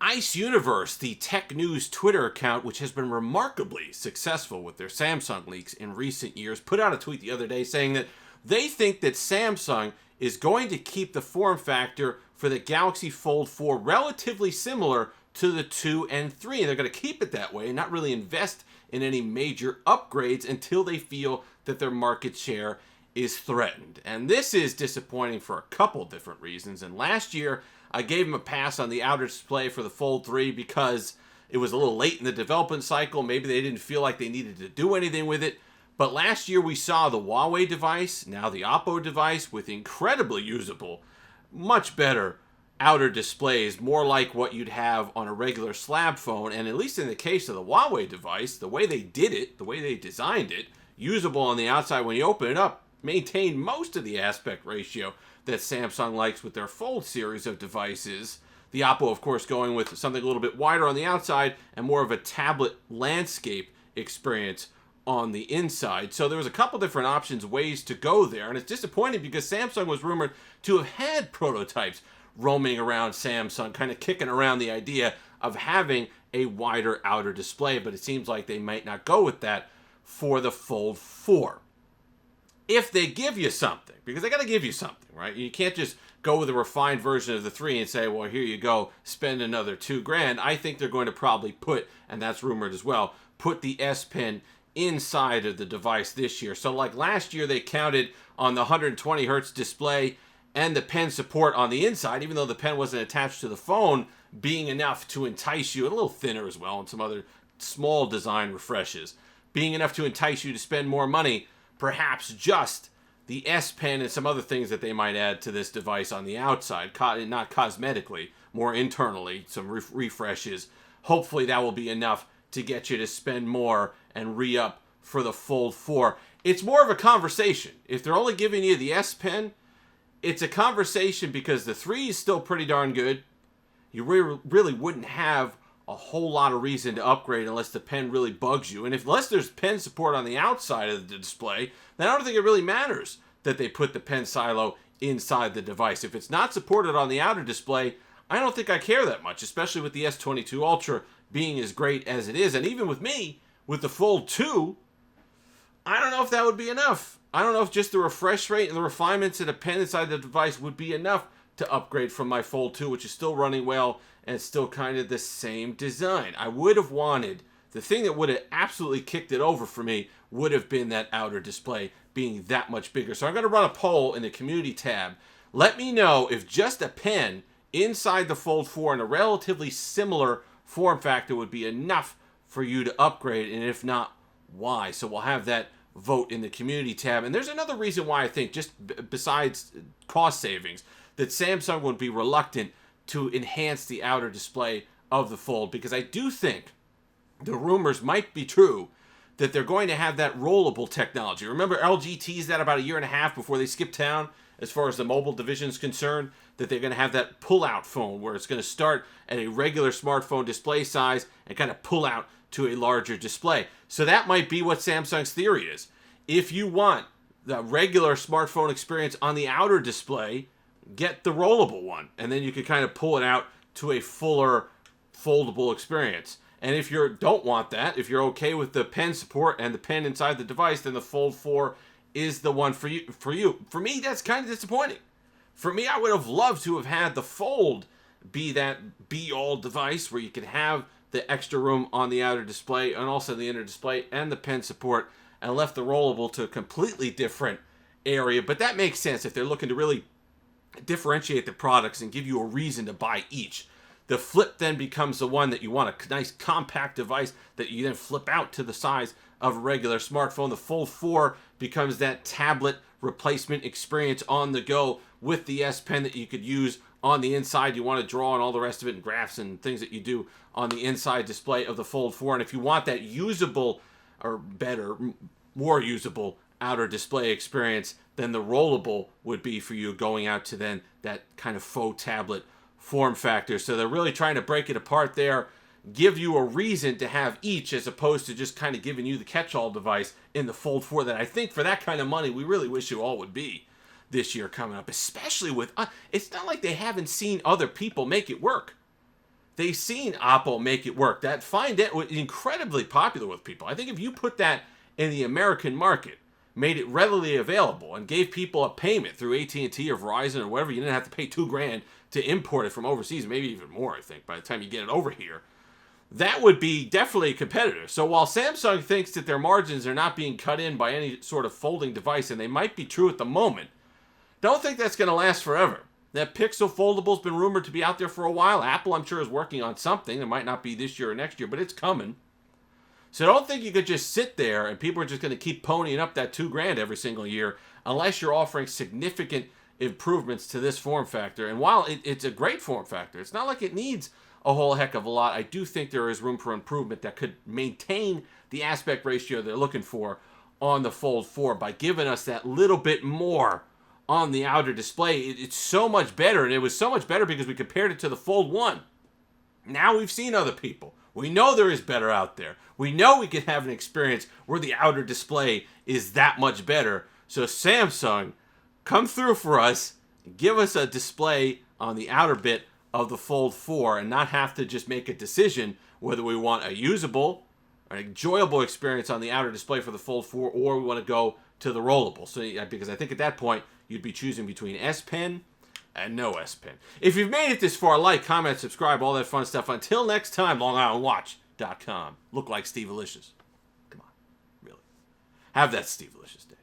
Ice Universe, the tech news Twitter account, which has been remarkably successful with their Samsung leaks in recent years, put out a tweet the other day saying that they think that Samsung is going to keep the form factor for the Galaxy Fold 4 relatively similar to the 2 and 3. And they're going to keep it that way and not really invest in any major upgrades until they feel that their market share is threatened. And this is disappointing for a couple different reasons. And last year, I gave them a pass on the outer display for the Fold 3 because it was a little late in the development cycle. Maybe they didn't feel like they needed to do anything with it. But last year we saw the Huawei device, now the Oppo device, with incredibly usable, much better outer displays, more like what you'd have on a regular slab phone. And at least in the case of the Huawei device, the way they did it, the way they designed it, usable on the outside when you open it up, maintained most of the aspect ratio that Samsung likes with their Fold series of devices. The Oppo, of course, going with something a little bit wider on the outside and more of a tablet landscape experience on the inside. So there was a couple different options, ways to go there. And it's disappointing because Samsung was rumored to have had prototypes roaming around Samsung, kind of kicking around the idea of having a wider outer display. But it seems like they might not go with that for the Fold 4. If they give you something, because they got to give you something, right? You can't just go with a refined version of the 3 and say, well, here you go, spend another $2,000. I think they're going to probably put, and that's rumored as well, put the S Pen inside of the device this year. So like last year, they counted on the 120 hertz display and the pen support on the inside, even though the pen wasn't attached to the phone, being enough to entice you, a little thinner as well, and some other small design refreshes, being enough to entice you to spend more money. Perhaps just the S Pen and some other things that they might add to this device on the outside, not cosmetically, more internally, some refreshes. Hopefully that will be enough to get you to spend more and re-up for the Fold 4. It's more of a conversation. If they're only giving you the S Pen, it's a conversation because the 3 is still pretty darn good. You really wouldn't have a whole lot of reason to upgrade unless the pen really bugs you. And unless there's pen support on the outside of the display, then I don't think it really matters that they put the pen silo inside the device. If it's not supported on the outer display, I don't think I care that much, especially with the S22 Ultra being as great as it is. And even with me, with the Fold 2, I don't know if that would be enough. I don't know if just the refresh rate and the refinements of the pen inside the device would be enough to upgrade from my Fold 2, which is still running well and it's still kind of the same design. I would have wanted, the thing that would have absolutely kicked it over for me would have been that outer display being that much bigger. So I'm going to run a poll in the community tab. Let me know if just a pen inside the Fold 4 in a relatively similar form factor would be enough for you to upgrade, and if not, why? So we'll have that vote in the community tab. And there's another reason why I think, just besides cost savings, that Samsung would be reluctant to enhance the outer display of the Fold, because I do think the rumors might be true that they're going to have that rollable technology. Remember LG teased that about a year and a half before they skipped town as far as the mobile division is concerned, that they're going to have that pull-out phone where it's going to start at a regular smartphone display size and kind of pull out to a larger display. So that might be what Samsung's theory is. If you want the regular smartphone experience on the outer display, get the rollable one, and then you can kind of pull it out to a fuller foldable experience. And if you don't want that, if you're okay with the pen support and the pen inside the device, then the Fold 4 is the one for you. For me, that's kind of disappointing. For me, I would have loved to have had the Fold be that be-all device where you could have the extra room on the outer display and also the inner display and the pen support, and left the rollable to a completely different area. But that makes sense if they're looking to really differentiate the products and give you a reason to buy each. The Flip then becomes the one that you want, a nice compact device that you then flip out to the size of a regular smartphone. The Fold 4 becomes that tablet replacement experience on the go with the S Pen that you could use on the inside. You want to draw and all the rest of it, and graphs and things that you do on the inside display of the Fold 4. And if you want that usable, or better, more usable outer display experience, then the rollable would be for you, going out to then that kind of faux tablet form factor. So they're really trying to break it apart there, give you a reason to have each, as opposed to just kind of giving you the catch-all device in the Fold 4 that I think for that kind of money we really wish you all would be this year coming up, especially with, it's not like they haven't seen other people make it work. they've seen Apple make it work. That Find It was incredibly popular with people. I think if you put that in the American market, made it readily available, and gave people a payment through AT&T or Verizon or whatever, you didn't have to pay $2,000 to import it from overseas, maybe even more, I think, by the time you get it over here. That would be definitely a competitor. So while Samsung thinks that their margins are not being cut in by any sort of folding device, and they might be true at the moment, don't think that's going to last forever. That Pixel Foldable's been rumored to be out there for a while. Apple, I'm sure, is working on something. It might not be this year or next year, but it's coming. So don't think you could just sit there and people are just going to keep ponying up that $2,000 every single year unless you're offering significant improvements to this form factor. And while it's a great form factor, it's not like it needs a whole heck of a lot. I do think there is room for improvement that could maintain the aspect ratio they're looking for on the Fold 4 by giving us that little bit more on the outer display. It's so much better, and it was so much better because we compared it to the Fold 1. Now we've seen other people. We know there is better out there. We know we can have an experience where the outer display is that much better. So Samsung, come through for us, give us a display on the outer bit of the Fold 4 and not have to just make a decision whether we want a usable, an enjoyable experience on the outer display for the Fold 4 or we want to go to the rollable. So, because I think at that point, you'd be choosing between S Pen and no S Pen. If you've made it this far, like, comment, subscribe, all that fun stuff. Until next time, LongIslandWatch.com. Look like Steve Alicious. Come on. Really. Have that Steve Alicious day.